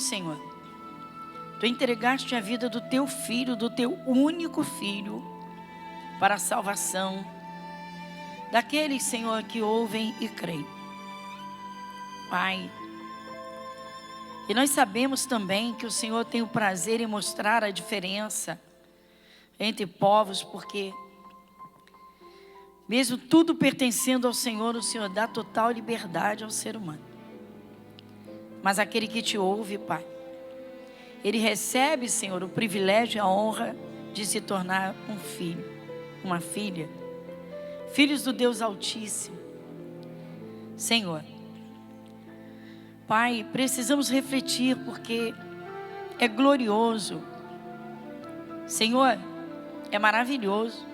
Senhor, Tu entregaste a vida do Teu Filho, do Teu único Filho, para a salvação daqueles, Senhor, que ouvem e creem. Pai, e nós sabemos também que o Senhor tem o prazer em mostrar a diferença entre povos, porque mesmo tudo pertencendo ao Senhor, o Senhor dá total liberdade ao ser humano. Mas aquele que te ouve, Pai, ele recebe, Senhor, o privilégio e a honra de se tornar um filho, uma filha, filhos do Deus Altíssimo. Senhor, Pai, precisamos refletir porque é glorioso, Senhor, é maravilhoso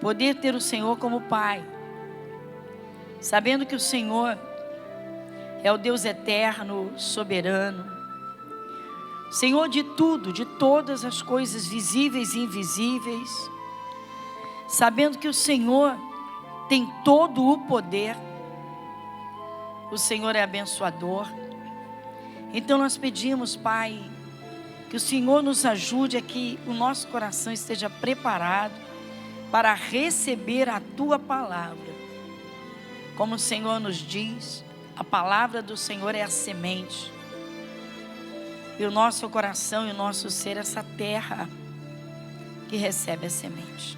poder ter o Senhor como Pai, sabendo que o Senhor é o Deus eterno, soberano, Senhor de tudo, de todas as coisas visíveis e invisíveis, sabendo que o Senhor tem todo o poder, o Senhor é abençoador. Então nós pedimos, Pai, que o Senhor nos ajude a que o nosso coração esteja preparado para receber a Tua palavra. Como o Senhor nos diz, a palavra do Senhor é a semente. E o nosso coração e o nosso ser, essa terra que recebe a semente.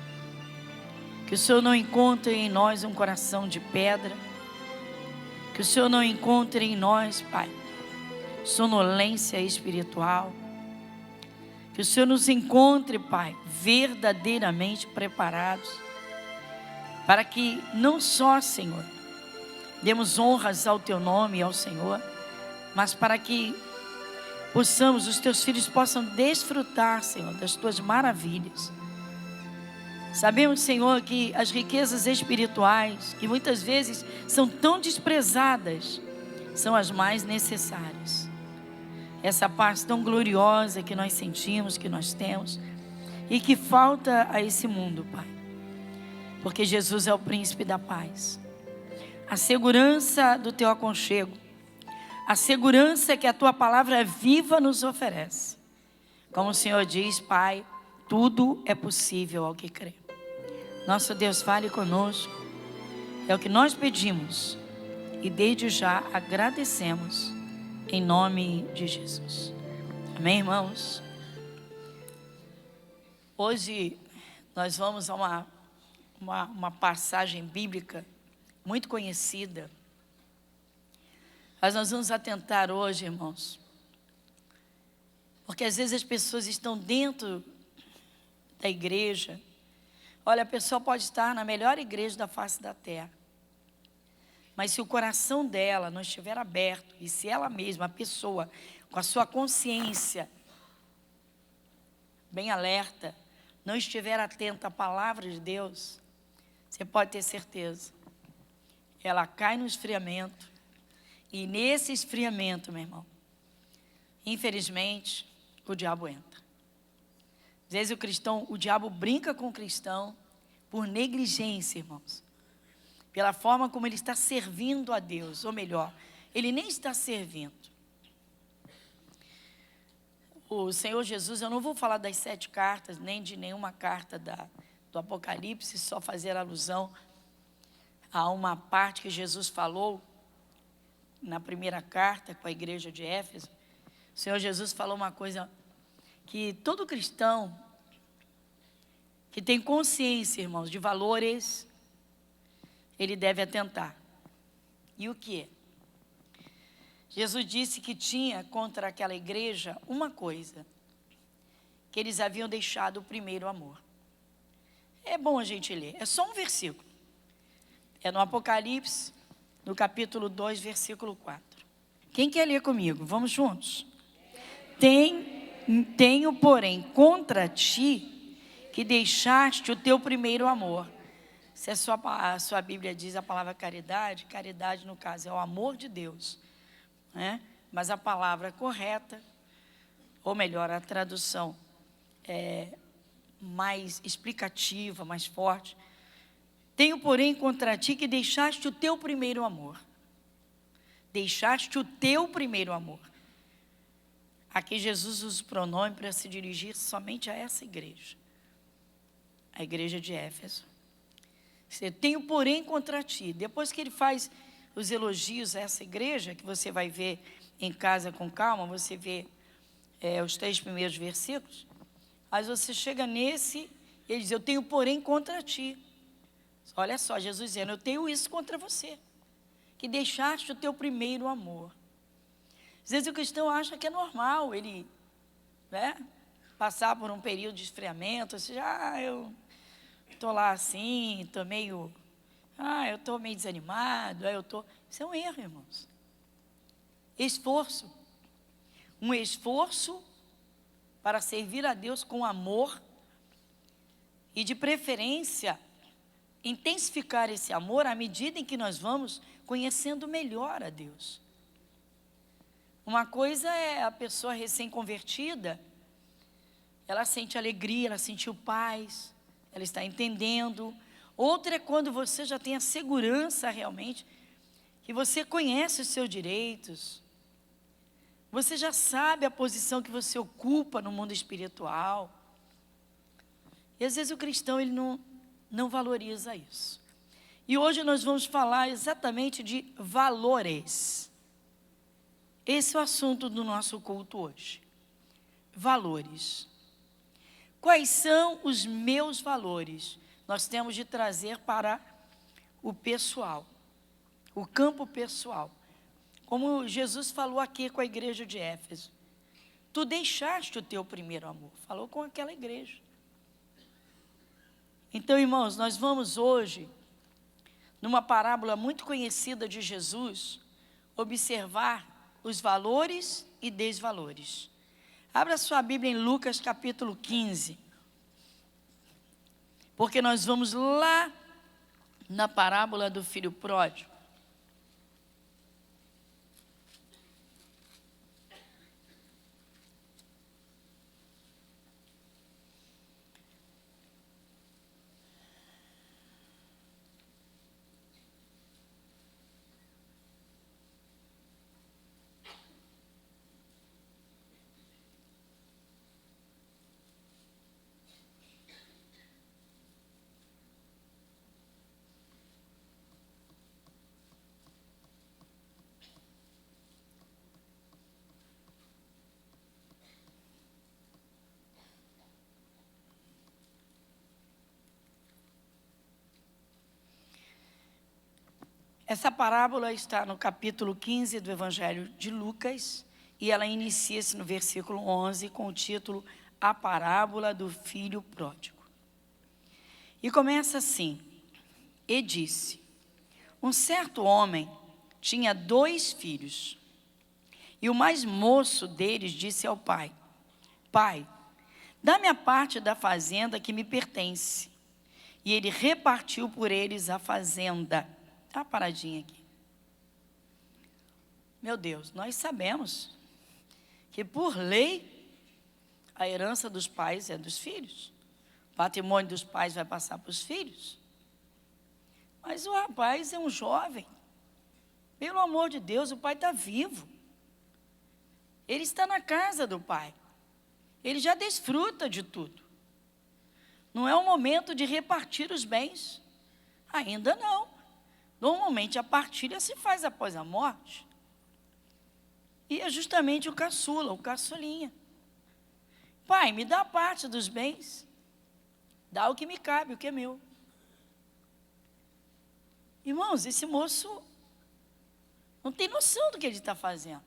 Que o Senhor não encontre em nós um coração de pedra. Que o Senhor não encontre em nós, Pai, sonolência espiritual. Que o Senhor nos encontre, Pai, verdadeiramente preparados. Para que não só, Senhor, demos honras ao Teu nome e ao Senhor, mas para que possamos, os Teus filhos possam desfrutar, Senhor, das Tuas maravilhas. Sabemos, Senhor, que as riquezas espirituais, que muitas vezes são tão desprezadas, são as mais necessárias. Essa paz tão gloriosa que nós sentimos, que nós temos, e que falta a esse mundo, Pai. Porque Jesus é o príncipe da paz. A segurança do Teu aconchego, a segurança que a Tua palavra viva nos oferece. Como o Senhor diz, Pai, tudo é possível ao que crê. Nosso Deus, fale conosco. É o que nós pedimos e desde já agradecemos em nome de Jesus. Amém, irmãos? Hoje nós vamos a uma passagem bíblica muito conhecida. Mas nós vamos atentar hoje, irmãos, porque às vezes as pessoas estão dentro da igreja. Olha, a pessoa pode estar na melhor igreja da face da terra, mas se o coração dela não estiver aberto, e se ela mesma, a pessoa, com a sua consciência bem alerta, não estiver atenta à palavra de Deus, você pode ter certeza, ela cai no esfriamento. E nesse esfriamento, meu irmão, infelizmente, o diabo entra. Às vezes o diabo brinca com o cristão por negligência, irmãos. Pela forma como ele está servindo a Deus, ou melhor, ele nem está servindo. O Senhor Jesus, eu não vou falar das 7 cartas, nem de nenhuma carta do Apocalipse, só fazer alusão a uma parte que Jesus falou na primeira carta com a igreja de Éfeso. O Senhor Jesus falou uma coisa que todo cristão que tem consciência, irmãos, de valores, ele deve atentar. E o que é? Jesus disse que tinha contra aquela igreja uma coisa, que eles haviam deixado o primeiro amor. É bom a gente ler, é só um versículo. É no Apocalipse, no capítulo 2, versículo 4. Quem quer ler comigo? Vamos juntos. Tenho, porém, contra ti, que deixaste o teu primeiro amor. Se a sua Bíblia diz a palavra caridade, caridade no caso é o amor de Deus, né? Mas a palavra correta, ou melhor, a tradução mais explicativa, mais forte. Tenho, porém, contra ti que deixaste o teu primeiro amor. Deixaste o teu primeiro amor. Aqui Jesus usa o pronome para se dirigir somente a essa igreja, a igreja de Éfeso. Eu tenho, porém, contra ti. Depois que ele faz os elogios a essa igreja, que você vai ver em casa com calma, você vê os 3 primeiros versículos, mas você chega nesse, ele diz, eu tenho, porém, contra ti. Olha só, Jesus dizendo, eu tenho isso contra você, que deixaste o teu primeiro amor. Às vezes o cristão acha que é normal ele, passar por um período de esfriamento, ou seja, eu estou lá assim, estou meio desanimado, Isso é um erro, irmãos. Esforço. Um esforço para servir a Deus com amor e, de preferência, intensificar esse amor à medida em que nós vamos conhecendo melhor a Deus. Uma coisa é a pessoa recém-convertida, ela sente alegria, ela sentiu paz, ela está entendendo. Outra é quando você já tem a segurança realmente, que você conhece os seus direitos, você já sabe a posição que você ocupa no mundo espiritual. E às vezes o cristão ele não valoriza isso. E hoje nós vamos falar exatamente de valores. Esse é o assunto do nosso culto hoje. Valores. Quais são os meus valores? Nós temos de trazer para o pessoal, o campo pessoal. Como Jesus falou aqui com a igreja de Éfeso. Tu deixaste o teu primeiro amor. Falou com aquela igreja. Então, irmãos, nós vamos hoje, numa parábola muito conhecida de Jesus, observar os valores e desvalores. Abra sua Bíblia em Lucas capítulo 15. Porque nós vamos lá na parábola do filho pródigo. Essa parábola está no capítulo 15 do Evangelho de Lucas e ela inicia-se no versículo 11 com o título A Parábola do Filho Pródigo. E começa assim, e disse, um certo homem tinha 2 filhos e o mais moço deles disse ao pai, pai, dá-me a parte da fazenda que me pertence. E ele repartiu por eles a fazenda. Está paradinha aqui. Meu Deus, nós sabemos que por lei, a herança dos pais é dos filhos. O patrimônio dos pais vai passar para os filhos. Mas o rapaz é um jovem. Pelo amor de Deus, o pai está vivo. Ele está na casa do pai. Ele já desfruta de tudo. Não é o momento de repartir os bens. Ainda não. Normalmente a partilha se faz após a morte. E é justamente o caçula, o caçulinha. Pai, me dá a parte dos bens. Dá o que me cabe, o que é meu. Irmãos, esse moço não tem noção do que ele está fazendo.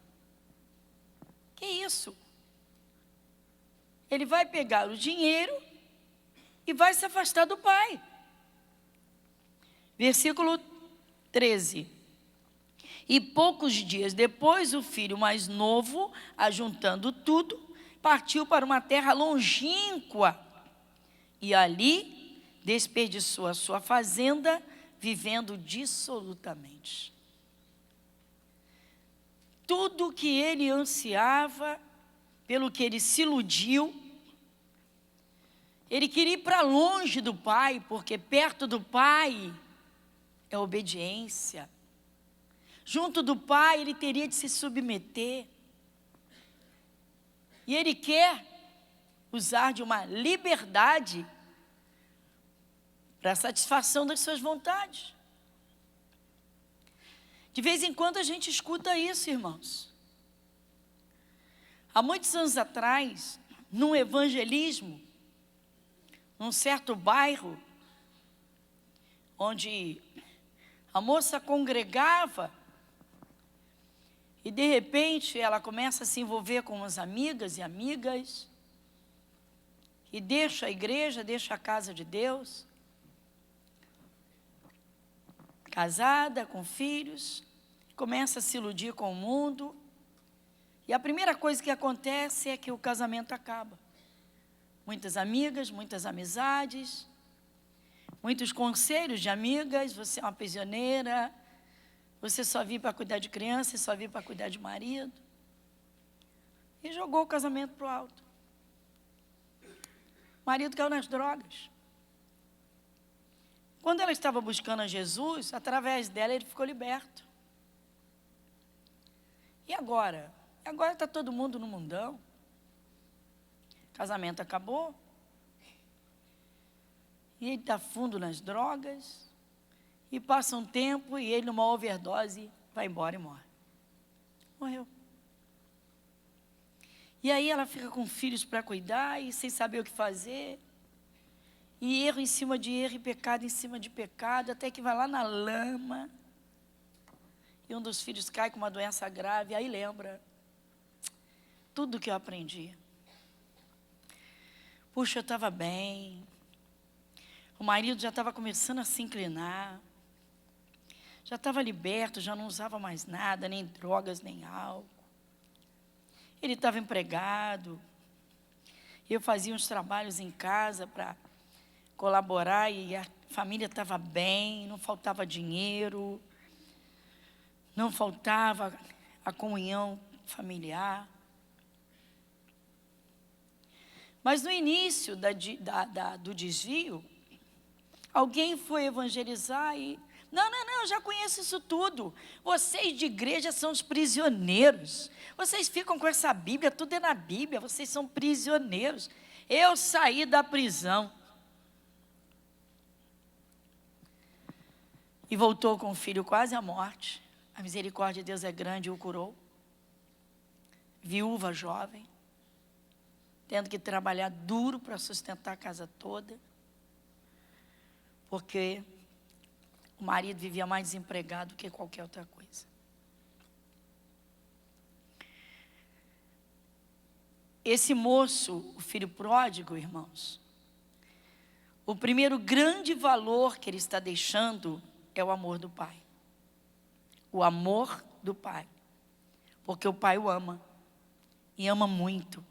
Que isso? Ele vai pegar o dinheiro e vai se afastar do pai. Versículo 13. E poucos dias depois, o filho mais novo, ajuntando tudo, partiu para uma terra longínqua e ali desperdiçou a sua fazenda, vivendo dissolutamente. Tudo que ele ansiava, pelo que ele se iludiu, ele queria ir para longe do pai, porque perto do pai é obediência. Junto do pai, ele teria de se submeter. E ele quer usar de uma liberdade para a satisfação das suas vontades. De vez em quando a gente escuta isso, irmãos. Há muitos anos atrás, num evangelismo, num certo bairro, onde a moça congregava, e de repente ela começa a se envolver com umas amigas e amigas, e deixa a igreja, deixa a casa de Deus, casada, com filhos, começa a se iludir com o mundo, e a primeira coisa que acontece é que o casamento acaba. Muitas amigas, muitas amizades, muitos conselhos de amigas: você é uma prisioneira, você só vive para cuidar de criança, só vive para cuidar de marido. E jogou o casamento para o alto. O marido caiu nas drogas. Quando ela estava buscando a Jesus, através dela ele ficou liberto. E agora? Agora está todo mundo no mundão. O casamento acabou. E ele está fundo nas drogas. E passa um tempo e ele, numa overdose, vai embora e morre. Morreu. E aí ela fica com filhos para cuidar e sem saber o que fazer. E erro em cima de erro e pecado em cima de pecado, até que vai lá na lama. E um dos filhos cai com uma doença grave, aí lembra tudo que eu aprendi. Puxa, eu estava bem. O marido já estava começando a se inclinar. Já estava liberto, já não usava mais nada, nem drogas, nem álcool. Ele estava empregado. Eu fazia uns trabalhos em casa para colaborar e a família estava bem, não faltava dinheiro, não faltava a comunhão familiar. Mas no início do desvio, alguém foi evangelizar e... Não, eu já conheço isso tudo. Vocês de igreja são os prisioneiros. Vocês ficam com essa Bíblia, tudo é na Bíblia, vocês são prisioneiros. Eu saí da prisão. E voltou com o filho quase à morte. A misericórdia de Deus é grande e o curou. Viúva jovem, tendo que trabalhar duro para sustentar a casa toda, porque o marido vivia mais desempregado que qualquer outra coisa. Esse moço, o filho pródigo, irmãos, o primeiro grande valor que ele está deixando é o amor do pai. O amor do pai. Porque o pai o ama. E ama muito.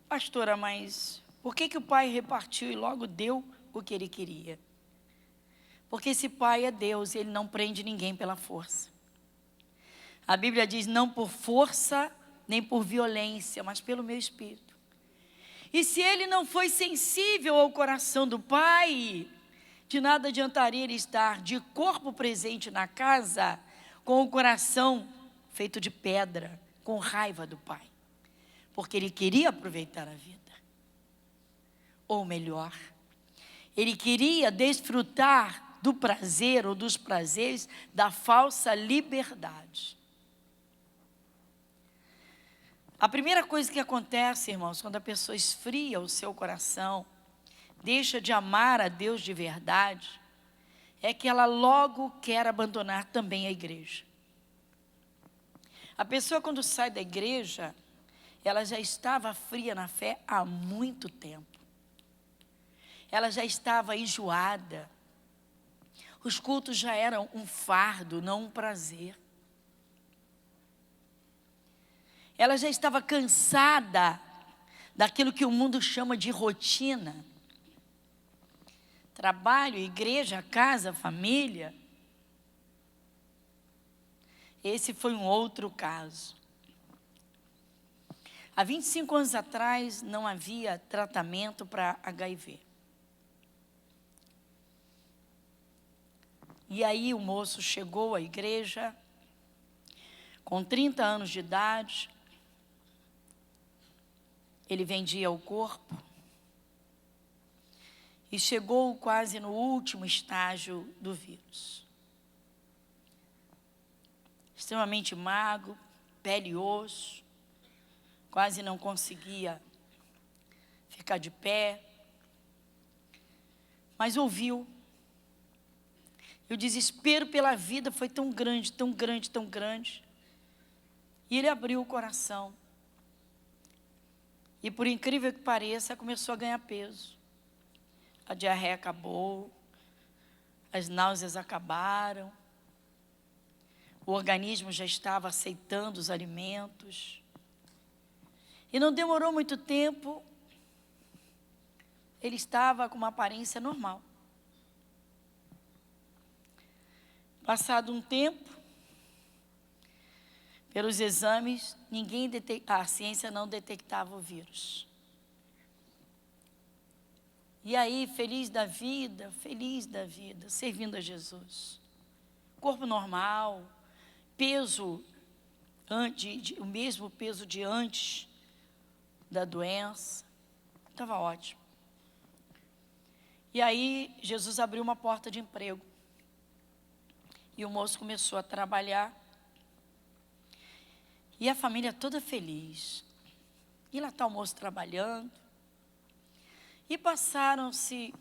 Pastora, mas por que o pai repartiu e logo deu o que ele queria? Porque esse pai é Deus, ele não prende ninguém pela força. A Bíblia diz: não por força, nem por violência, mas pelo meu espírito. E se ele não foi sensível ao coração do pai, de nada adiantaria ele estar de corpo presente na casa, com o coração feito de pedra, com raiva do pai. Porque ele queria aproveitar a vida. Ou melhor, ele queria desfrutar do prazer ou dos prazeres da falsa liberdade. A primeira coisa que acontece, irmãos, quando a pessoa esfria o seu coração, deixa de amar a Deus de verdade, é que ela logo quer abandonar também a igreja. A pessoa, quando sai da igreja, ela já estava fria na fé há muito tempo. Ela já estava enjoada. Os cultos já eram um fardo, não um prazer. Ela já estava cansada daquilo que o mundo chama de rotina. Trabalho, igreja, casa, família. Esse foi um outro caso. Há 25 anos atrás não havia tratamento para HIV. E aí o moço chegou à igreja Com 30 anos de idade, ele vendia o corpo e chegou quase no último estágio do vírus. Extremamente magro, pele e osso, quase não conseguia ficar de pé, mas ouviu. E o desespero pela vida foi tão grande, tão grande, tão grande. E ele abriu o coração. E por incrível que pareça, começou a ganhar peso. A diarreia acabou, as náuseas acabaram, o organismo já estava aceitando os alimentos. E não demorou muito tempo, ele estava com uma aparência normal. Passado um tempo, pelos exames, a ciência não detectava o vírus. E aí, feliz da vida, servindo a Jesus. Corpo normal, peso, o mesmo peso de antes da doença, estava ótimo. E aí, Jesus abriu uma porta de emprego. E o moço começou a trabalhar. E a família toda feliz. E lá está o moço trabalhando. E passou-se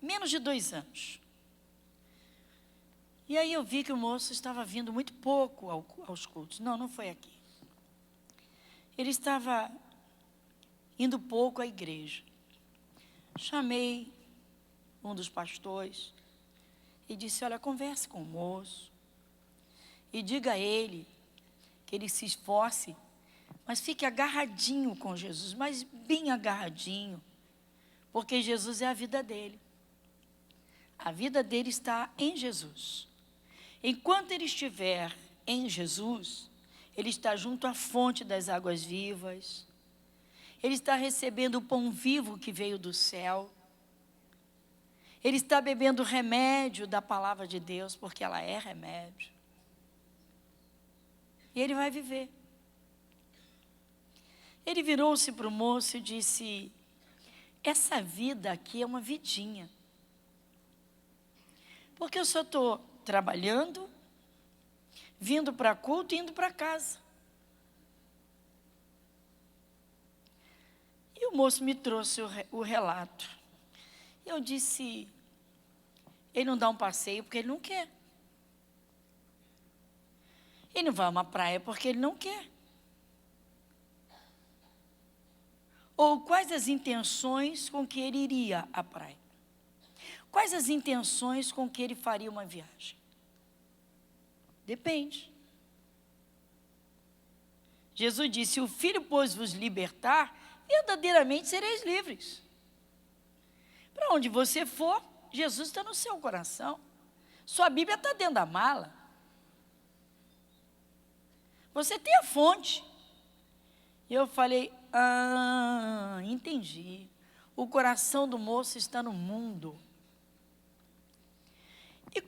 menos de 2 anos. E aí eu vi que o moço estava vindo muito pouco aos cultos. Não foi aqui. Ele estava indo pouco à igreja. Chamei um dos pastores e disse: olha, converse com o moço. E diga a ele que ele se esforce, mas fique agarradinho com Jesus, mas bem agarradinho, porque Jesus é a vida dele. A vida dele está em Jesus. Enquanto ele estiver em Jesus, ele está junto à fonte das águas vivas, ele está recebendo o pão vivo que veio do céu, ele está bebendo remédio da palavra de Deus, porque ela é remédio. E ele vai viver. Ele virou-se para o moço e disse: essa vida aqui é uma vidinha. Porque eu só estou trabalhando, vindo para culto e indo para casa. E o moço me trouxe o relato. Eu disse: ele não dá um passeio porque ele não quer. Ele não vai a uma praia porque ele não quer. Ou quais as intenções com que ele iria à praia? Quais as intenções com que ele faria uma viagem? Depende. Jesus disse: se o Filho pôs vos libertar, verdadeiramente sereis livres. Para onde você for, Jesus está no seu coração. Sua Bíblia está dentro da mala. Você tem a fonte. E eu falei: entendi. O coração do moço está no mundo. E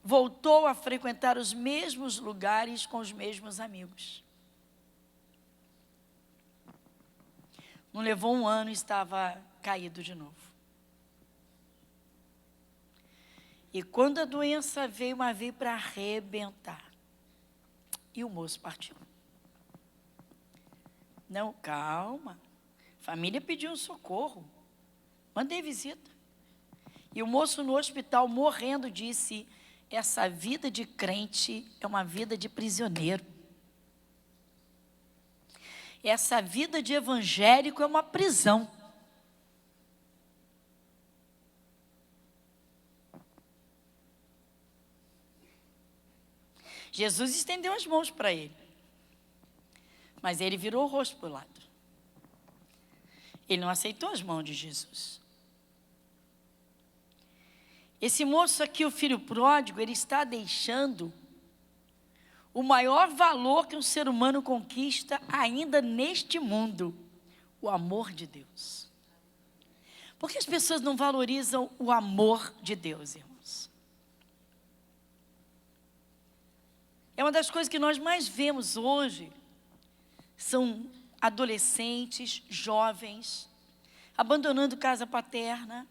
voltou a frequentar os mesmos lugares com os mesmos amigos. Não levou 1 ano e estava caído de novo. E quando a doença veio para arrebentar. E o moço partiu. Não, calma. A família pediu um socorro. Mandei visita. E o moço no hospital, morrendo, disse: essa vida de crente é uma vida de prisioneiro. Essa vida de evangélico é uma prisão. Jesus estendeu as mãos para ele. Mas ele virou o rosto para o lado. Ele não aceitou as mãos de Jesus. Esse moço aqui, o filho pródigo, ele está deixando o maior valor que um ser humano conquista ainda neste mundo: o amor de Deus. Porque as pessoas não valorizam o amor de Deus, irmãos? É uma das coisas que nós mais vemos hoje, são adolescentes, jovens, abandonando casa paterna,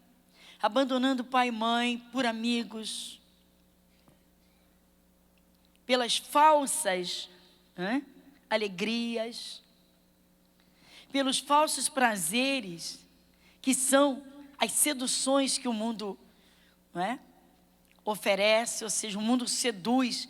abandonando pai e mãe por amigos, pelas falsas alegrias, pelos falsos prazeres, que são as seduções que o mundo oferece, ou seja, o mundo seduz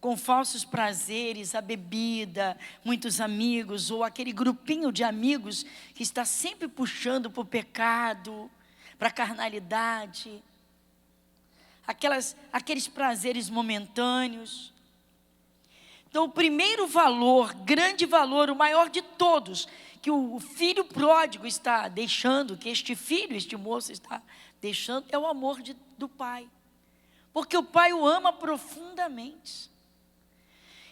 com falsos prazeres, a bebida, muitos amigos, ou aquele grupinho de amigos que está sempre puxando para o pecado, para a carnalidade, aqueles prazeres momentâneos. Então, o primeiro valor, grande valor, o maior de todos, que o filho pródigo está deixando, que este moço está deixando, é o amor do pai. Porque o pai o ama profundamente.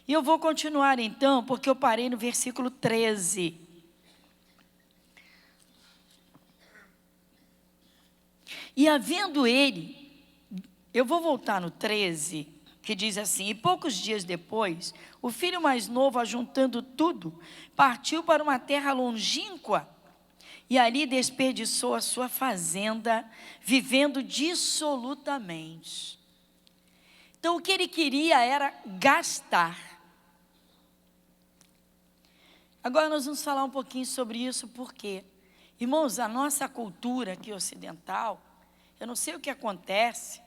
E eu vou continuar então, porque eu parei no versículo 13. E havendo ele, eu vou voltar no 13, que diz assim: e poucos dias depois, o filho mais novo, ajuntando tudo, partiu para uma terra longínqua, e ali desperdiçou a sua fazenda, vivendo dissolutamente. Então, o que ele queria era gastar. Agora nós vamos falar um pouquinho sobre isso, porque, irmãos, a nossa cultura aqui ocidental, eu não sei o que acontece,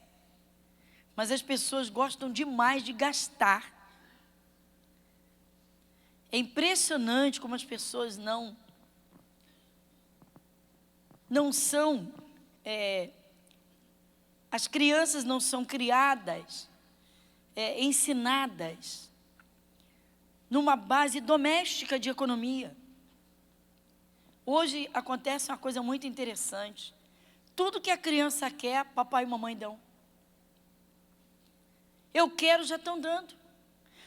mas as pessoas gostam demais de gastar. É impressionante como as pessoas não são, as crianças não são criadas, ensinadas numa base doméstica de economia. Hoje acontece uma coisa muito interessante. Tudo que a criança quer, papai e mamãe dão. Eu quero, já estão dando.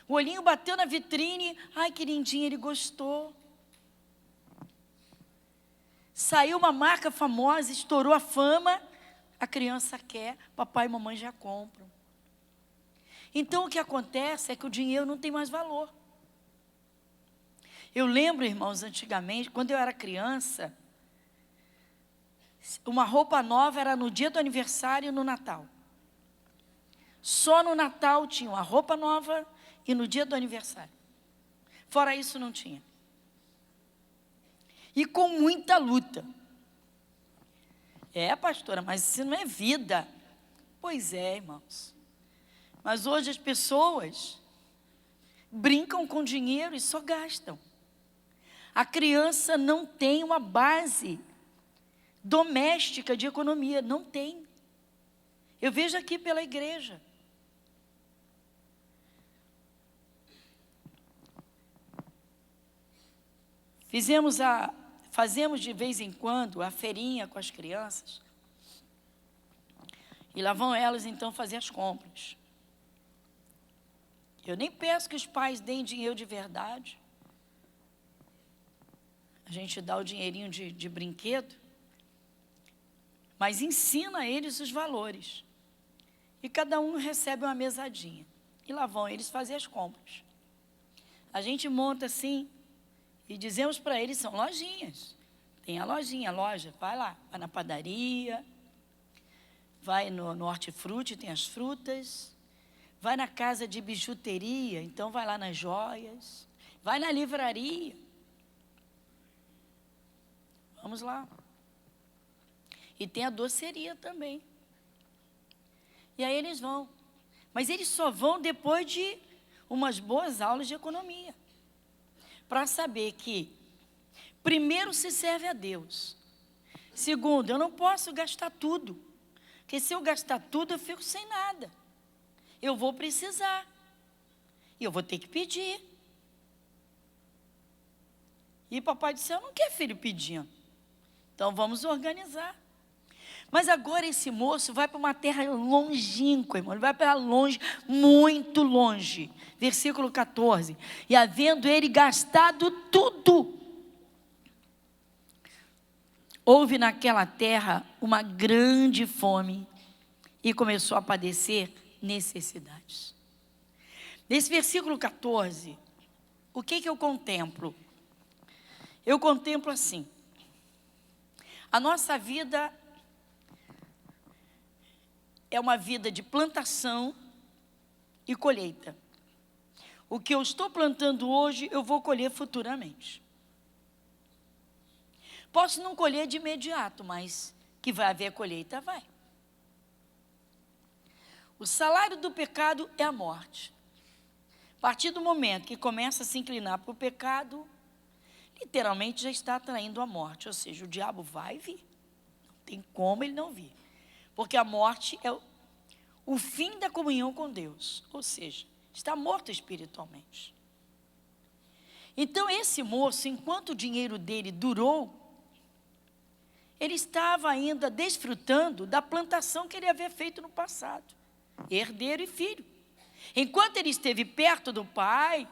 O olhinho bateu na vitrine, ai que lindinho, ele gostou. Saiu uma marca famosa, estourou a fama, a criança quer, papai e mamãe já compram. Então o que acontece é que o dinheiro não tem mais valor. Eu lembro, irmãos, antigamente, quando eu era criança, uma roupa nova era no dia do aniversário e no Natal. Só no Natal tinha uma roupa nova e no dia do aniversário. Fora isso não tinha. E com muita luta. Pastora, mas isso não é vida. Pois é, irmãos. Mas hoje as pessoas brincam com dinheiro e só gastam. A criança não tem uma base doméstica de economia, não tem. Eu vejo aqui pela igreja. Fazemos de vez em quando a feirinha com as crianças. E lá vão elas então fazer as compras. Eu nem peço que os pais deem dinheiro de verdade. A gente dá o dinheirinho de brinquedo, mas ensina a eles os valores. E cada um recebe uma mesadinha. E lá vão eles fazer as compras. A gente monta assim e dizemos para eles, são lojinhas. Tem a loja, vai lá, vai na padaria, vai no hortifruti, tem as frutas, vai na casa de bijuteria, então vai lá nas joias, vai na livraria. Vamos lá. E tem a doceria também. E aí eles vão. Mas eles só vão depois de umas boas aulas de economia. Para saber que, primeiro, se serve a Deus. Segundo, eu não posso gastar tudo. Porque se eu gastar tudo, eu fico sem nada. Eu vou precisar. E eu vou ter que pedir. E papai disse, eu não quero filho pedindo. Então vamos organizar. Mas agora esse moço vai para uma terra longínqua, irmão. Ele vai para longe, muito longe. Versículo 14. E havendo ele gastado tudo, houve naquela terra uma grande fome e começou a padecer necessidades. Nesse versículo 14, o que eu contemplo? Eu contemplo assim: a nossa vida é uma vida de plantação e colheita. O que eu estou plantando hoje, eu vou colher futuramente. Posso não colher de imediato, mas que vai haver colheita, vai. O salário do pecado é a morte. A partir do momento que começa a se inclinar para o pecado, literalmente já está atraindo a morte. Ou seja, o diabo vai vir. Não tem como ele não vir. Porque a morte é o fim da comunhão com Deus. Ou seja, está morto espiritualmente. Então esse moço, enquanto o dinheiro dele durou, ele estava ainda desfrutando da plantação que ele havia feito no passado. Herdeiro e filho. Enquanto ele esteve perto do pai,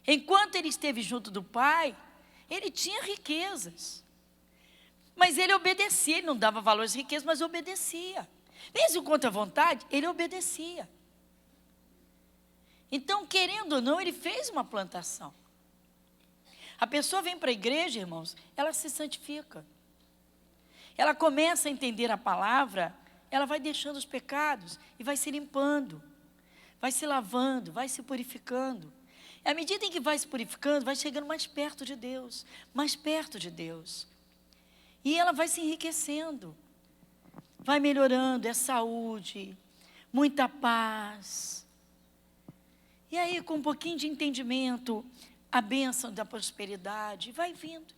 enquanto ele esteve junto do pai, ele tinha riquezas. Mas ele obedecia, ele não dava valor às riquezas, mas obedecia. Mesmo contra a vontade, ele obedecia. Então, querendo ou não, ele fez uma plantação. A pessoa vem para a igreja, irmãos, ela se santifica. Ela começa a entender a palavra, ela vai deixando os pecados e vai se limpando, vai se lavando, vai se purificando. E à medida em que vai se purificando, vai chegando mais perto de Deus, mais perto de Deus. E ela vai se enriquecendo, vai melhorando, é saúde, muita paz. E aí, com um pouquinho de entendimento, a bênção da prosperidade vai vindo.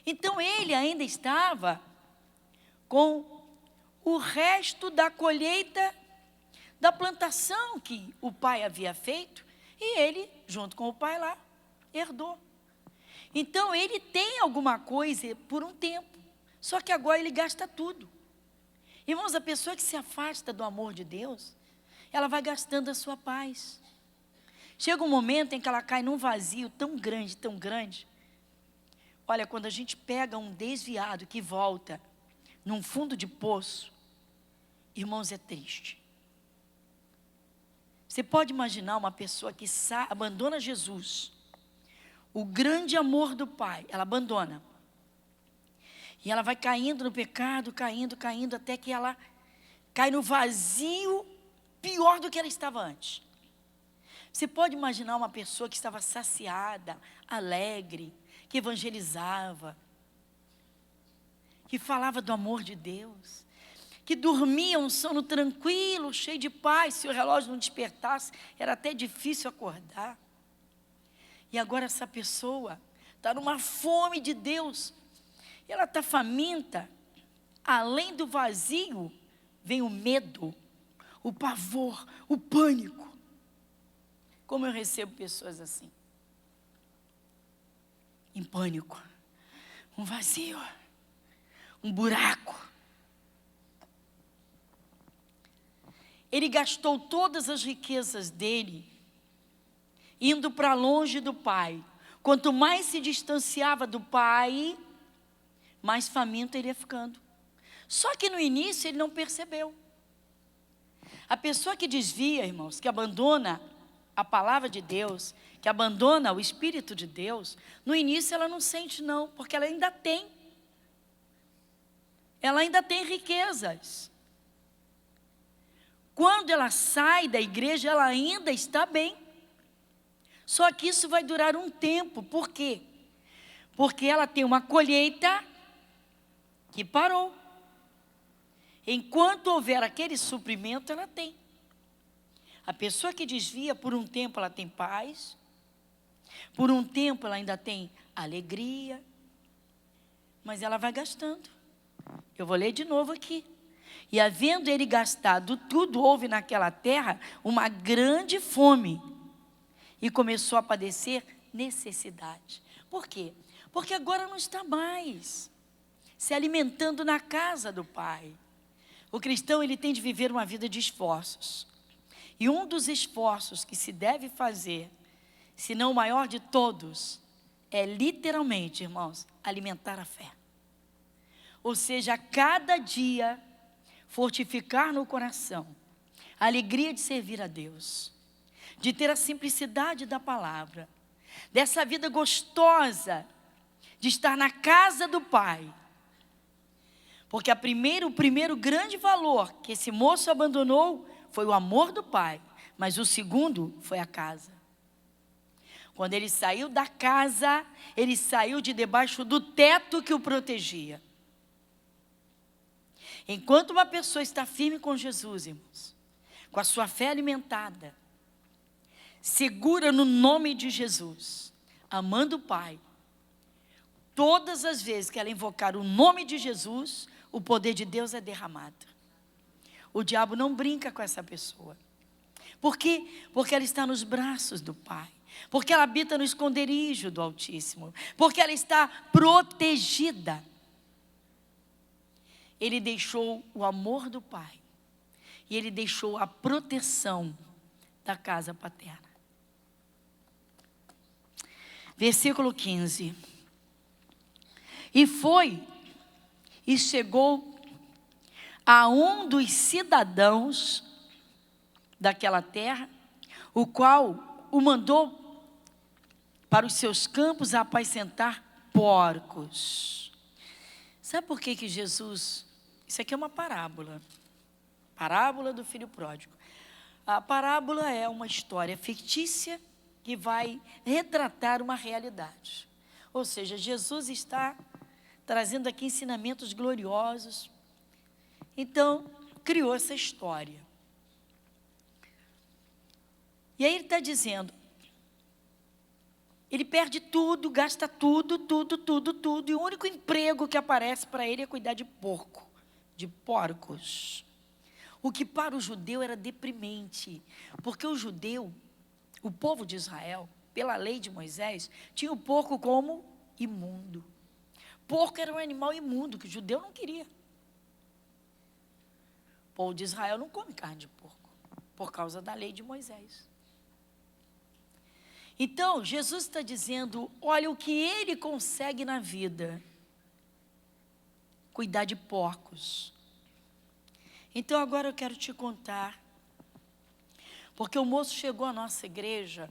Então, ele ainda estava com o resto da colheita da plantação que o pai havia feito, e ele, junto com o pai lá, herdou. Então, ele tem alguma coisa por um tempo, só que agora ele gasta tudo. Irmãos, a pessoa que se afasta do amor de Deus, ela vai gastando a sua paz. Chega um momento em que ela cai num vazio tão grande, tão grande. Olha, quando a gente pega um desviado que volta num fundo de poço, irmãos, é triste. Você pode imaginar uma pessoa que abandona Jesus, o grande amor do Pai, ela abandona. E ela vai caindo no pecado, caindo, até que ela cai no vazio pior do que ela estava antes. Você pode imaginar uma pessoa que estava saciada, alegre, que evangelizava, que falava do amor de Deus, que dormia um sono tranquilo, cheio de paz. Se o relógio não despertasse, era até difícil acordar. E agora essa pessoa está numa fome de Deus, ela está faminta. Além do vazio, vem o medo, o pavor, o pânico. Como eu recebo pessoas assim, em pânico, um vazio, um buraco. Ele gastou todas as riquezas dele, indo para longe do pai. Quanto mais se distanciava do pai, mais faminto ele ia ficando. Só que no início ele não percebeu. A pessoa que desvia, irmãos, que abandona a palavra de Deus, que abandona o Espírito de Deus, no início ela não sente não, porque ela ainda tem. Ela ainda tem riquezas. Quando ela sai da igreja, ela ainda está bem. Só que isso vai durar um tempo. Por quê? Porque ela tem uma colheita que parou. Enquanto houver aquele suprimento, ela tem. A pessoa que desvia, por um tempo ela tem paz, por um tempo ela ainda tem alegria, mas ela vai gastando. Eu vou ler de novo aqui. E havendo ele gastado tudo, houve naquela terra uma grande fome, e começou a padecer necessidade. Por quê? Porque agora não está mais se alimentando na casa do Pai. O cristão, ele tem de viver uma vida de esforços. E um dos esforços que se deve fazer, se não o maior de todos, é literalmente, irmãos, alimentar a fé. Ou seja, a cada dia, fortificar no coração a alegria de servir a Deus, de ter a simplicidade da palavra, dessa vida gostosa de estar na casa do Pai. Porque o primeiro grande valor que esse moço abandonou foi o amor do Pai, mas o segundo foi a casa. Quando ele saiu da casa, ele saiu de debaixo do teto que o protegia. Enquanto uma pessoa está firme com Jesus, irmãos, com a sua fé alimentada, segura no nome de Jesus, amando o Pai, todas as vezes que ela invocar o nome de Jesus, o poder de Deus é derramado. O diabo não brinca com essa pessoa. Por quê? Porque ela está nos braços do Pai. Porque ela habita no esconderijo do Altíssimo. Porque ela está protegida. Ele deixou o amor do Pai. E ele deixou a proteção da casa paterna. Versículo 15. E chegou a um dos cidadãos daquela terra, o qual o mandou para os seus campos a apacentar porcos. Sabe por que Jesus... Isso aqui é uma parábola. Parábola do filho pródigo. A parábola é uma história fictícia que vai retratar uma realidade. Ou seja, Jesus está trazendo aqui ensinamentos gloriosos. Então, criou essa história. E aí ele está dizendo, ele perde tudo, gasta tudo, e o único emprego que aparece para ele é cuidar de porcos. O que para o judeu era deprimente, porque o judeu, o povo de Israel, pela lei de Moisés, tinha o porco como imundo. Porco era um animal imundo, que o judeu não queria. O povo de Israel não come carne de porco, por causa da lei de Moisés. Então, Jesus está dizendo, olha o que ele consegue na vida. Cuidar de porcos. Então, agora eu quero te contar. Porque o moço chegou à nossa igreja.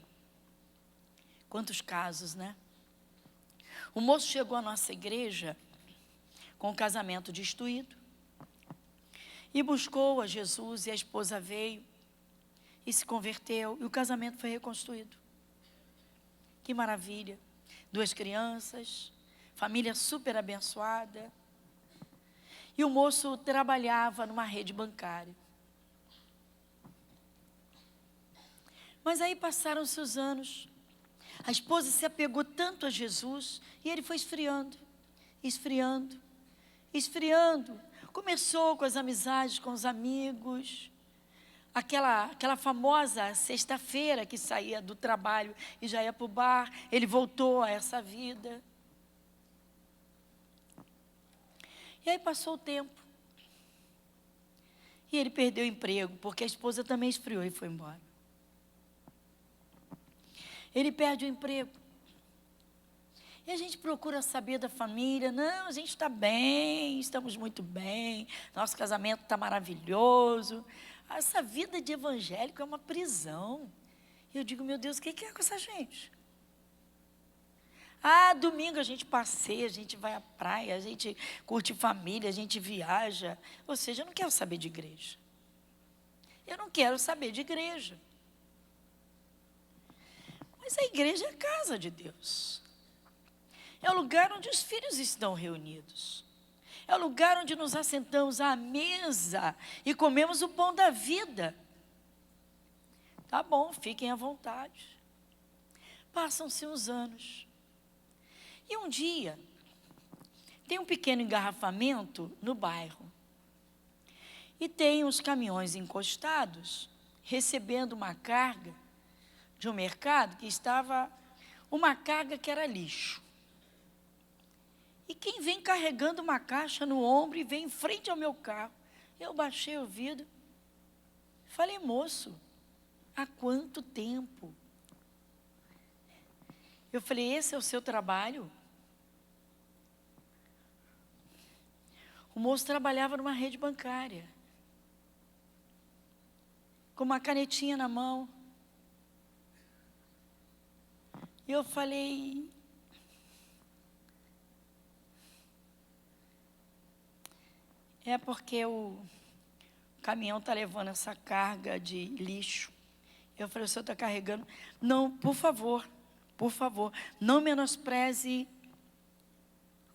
Quantos casos, né? O moço chegou à nossa igreja com o casamento destruído. E buscou a Jesus, e a esposa veio e se converteu. E o casamento foi reconstruído. Que maravilha. 2 crianças, família super abençoada. E o moço trabalhava numa rede bancária. Mas aí passaram-se os anos. A esposa se apegou tanto a Jesus e ele foi esfriando, esfriando, esfriando. Começou com as amizades, com os amigos. Aquela famosa sexta-feira que saía do trabalho e já ia para o bar, ele voltou a essa vida. E aí passou o tempo. E ele perdeu o emprego, porque a esposa também esfriou e foi embora. Ele perde o emprego. E a gente procura saber da família, não, a gente está bem, estamos muito bem, nosso casamento está maravilhoso. Essa vida de evangélico é uma prisão. E eu digo, meu Deus, o que é com essa gente? Ah, domingo a gente passeia, a gente vai à praia, a gente curte família, a gente viaja. Ou seja, eu não quero saber de igreja. Eu não quero saber de igreja. Mas a igreja é a casa de Deus. É o lugar onde os filhos estão reunidos. É o lugar onde nos assentamos à mesa e comemos o pão da vida. Tá bom, fiquem à vontade. Passam-se uns anos. E um dia, tem um pequeno engarrafamento no bairro. E tem os caminhões encostados, recebendo uma carga de um mercado que estava, uma carga que era lixo. E quem vem carregando uma caixa no ombro e vem em frente ao meu carro? Eu baixei o vidro. Falei, moço, há quanto tempo? Eu falei, esse é o seu trabalho? O moço trabalhava numa rede bancária. com uma canetinha na mão. E eu falei, é porque o caminhão está levando essa carga de lixo. Eu falei, o senhor está carregando? Não, por favor, não menospreze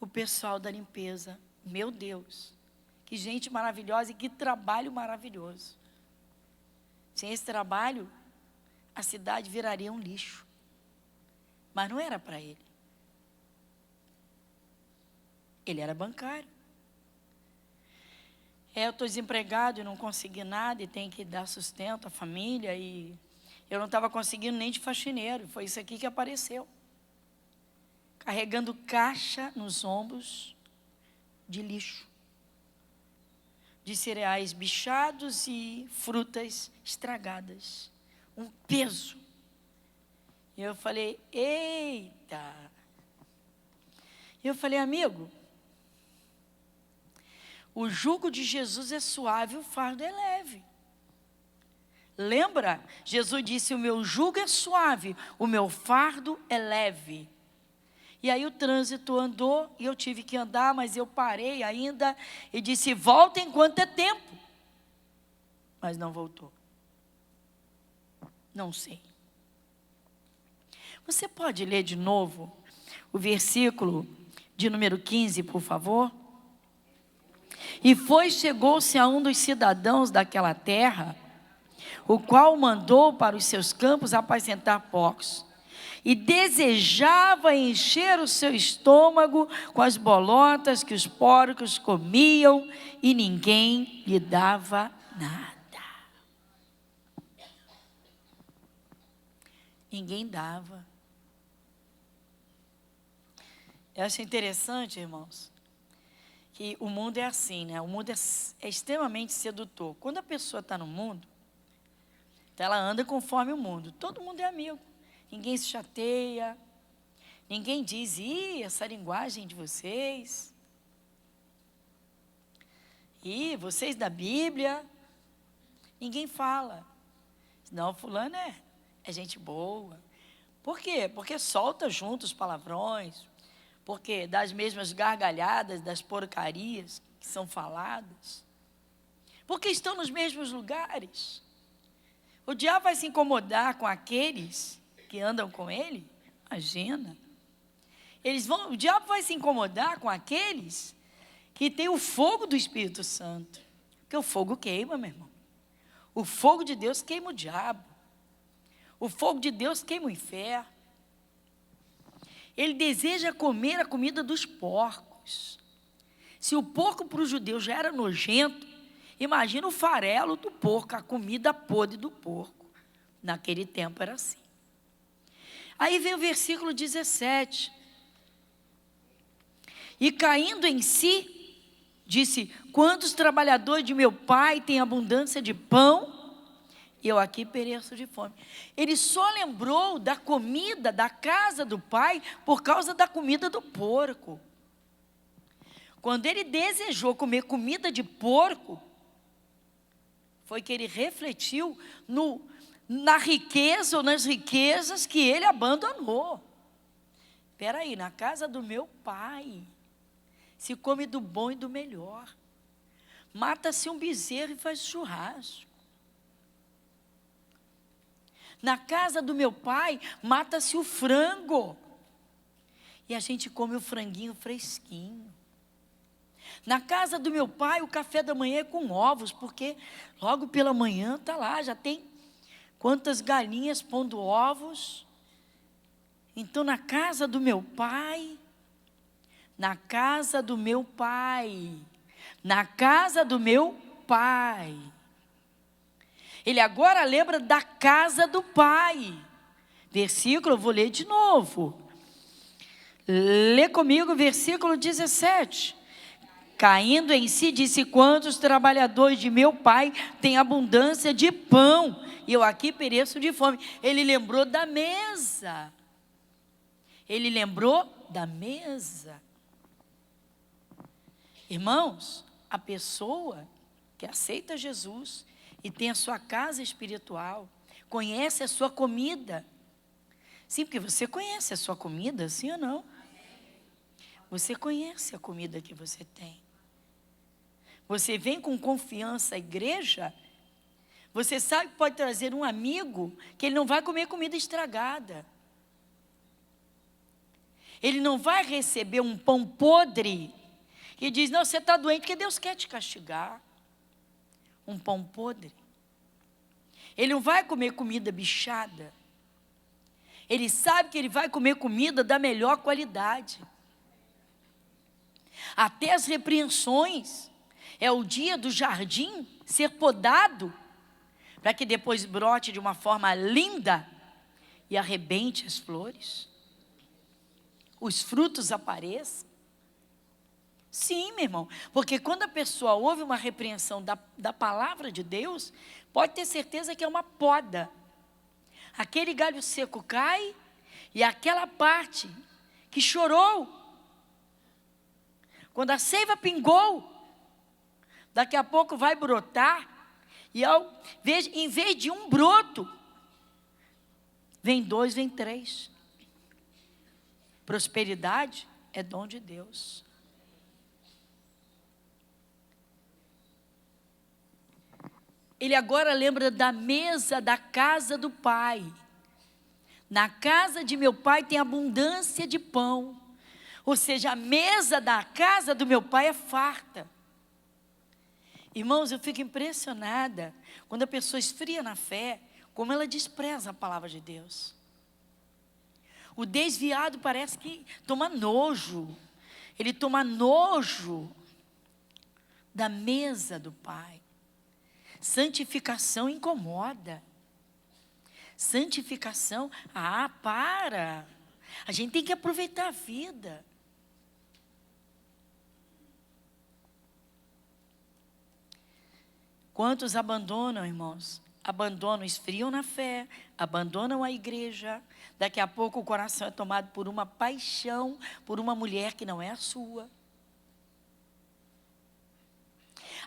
o pessoal da limpeza. Meu Deus, que gente maravilhosa e que trabalho maravilhoso. Sem esse trabalho, a cidade viraria um lixo. Mas não era para ele. Ele era bancário. Eu estou desempregado e não consegui nada e tenho que dar sustento à família e eu não estava conseguindo nem de faxineiro. Foi isso aqui que apareceu. Carregando caixa nos ombros de lixo. De cereais bichados e frutas estragadas. Um peso. E eu falei, eita. E eu falei, amigo, o jugo de Jesus é suave, o fardo é leve. Lembra? Jesus disse, o meu jugo é suave, o meu fardo é leve. E aí o trânsito andou, e eu tive que andar, mas eu parei ainda, e disse, volta enquanto é tempo. Mas não voltou. Não sei. Você pode ler de novo o versículo de número 15, por favor? E chegou-se a um dos cidadãos daquela terra, o qual mandou para os seus campos apacentar porcos, e desejava encher o seu estômago com as bolotas que os porcos comiam, e ninguém lhe dava nada. Ninguém dava. Eu acho interessante, irmãos, que o mundo é assim, né? O mundo é extremamente sedutor. Quando a pessoa está no mundo, ela anda conforme o mundo. Todo mundo é amigo. Ninguém se chateia. Ninguém diz, essa linguagem de vocês. Vocês da Bíblia. Ninguém fala. Não, fulano é gente boa. Por quê? Porque solta junto os palavrões. Porque das mesmas gargalhadas, das porcarias que são faladas. Porque estão nos mesmos lugares. O diabo vai se incomodar com aqueles que andam com ele? Imagina. O diabo vai se incomodar com aqueles que têm o fogo do Espírito Santo. Porque o fogo queima, meu irmão. O fogo de Deus queima o diabo. O fogo de Deus queima o inferno. Ele deseja comer a comida dos porcos. Se o porco para o judeu já era nojento, imagina o farelo do porco, a comida podre do porco. Naquele tempo era assim. Aí vem o versículo 17. E caindo em si, disse, quantos trabalhadores de meu pai têm abundância de pão, eu aqui pereço de fome. Ele só lembrou da comida da casa do pai por causa da comida do porco. Quando ele desejou comer comida de porco, foi que ele refletiu na riqueza ou nas riquezas que ele abandonou. Espera aí, na casa do meu pai se come do bom e do melhor. Mata-se um bezerro e faz churrasco. Na casa do meu pai, mata-se o frango. E a gente come o franguinho fresquinho. Na casa do meu pai, o café da manhã é com ovos, porque logo pela manhã está lá, já tem quantas galinhas pondo ovos. Então, na casa do meu pai, na casa do meu pai, ele agora lembra da casa do pai. Versículo, eu vou ler de novo. Lê comigo o versículo 17. Caindo em si, disse, quantos trabalhadores de meu pai têm abundância de pão, e eu aqui pereço de fome. Ele lembrou da mesa. Irmãos, a pessoa que aceita Jesus, e tem a sua casa espiritual, conhece a sua comida. Sim, porque você conhece a sua comida, sim ou não? Você conhece a comida que você tem. Você vem com confiança à igreja, você sabe que pode trazer um amigo que ele não vai comer comida estragada. Ele não vai receber um pão podre que diz, não, você está doente porque Deus quer te castigar. Um pão podre. Ele não vai comer comida bichada. Ele sabe que ele vai comer comida da melhor qualidade. Até as repreensões. É o dia do jardim ser podado, para que depois brote de uma forma linda e arrebente as flores. Os frutos apareçam. Sim, meu irmão, porque quando a pessoa ouve uma repreensão da palavra de Deus, pode ter certeza que é uma poda. Aquele galho seco cai e aquela parte que chorou, quando a seiva pingou, daqui a pouco vai brotar, e em vez de um broto, vem 2, vem 3. Prosperidade é dom de Deus. Ele agora lembra da mesa da casa do pai. Na casa de meu pai tem abundância de pão. Ou seja, a mesa da casa do meu pai é farta. Irmãos, eu fico impressionada quando a pessoa esfria na fé, como ela despreza a palavra de Deus. O desviado parece que toma nojo. Ele toma nojo da mesa do pai. Santificação incomoda. Santificação, para. A gente tem que aproveitar a vida. Quantos abandonam, irmãos? Abandonam, esfriam na fé, abandonam a igreja. Daqui a pouco o coração é tomado por uma paixão, por uma mulher que não é a sua.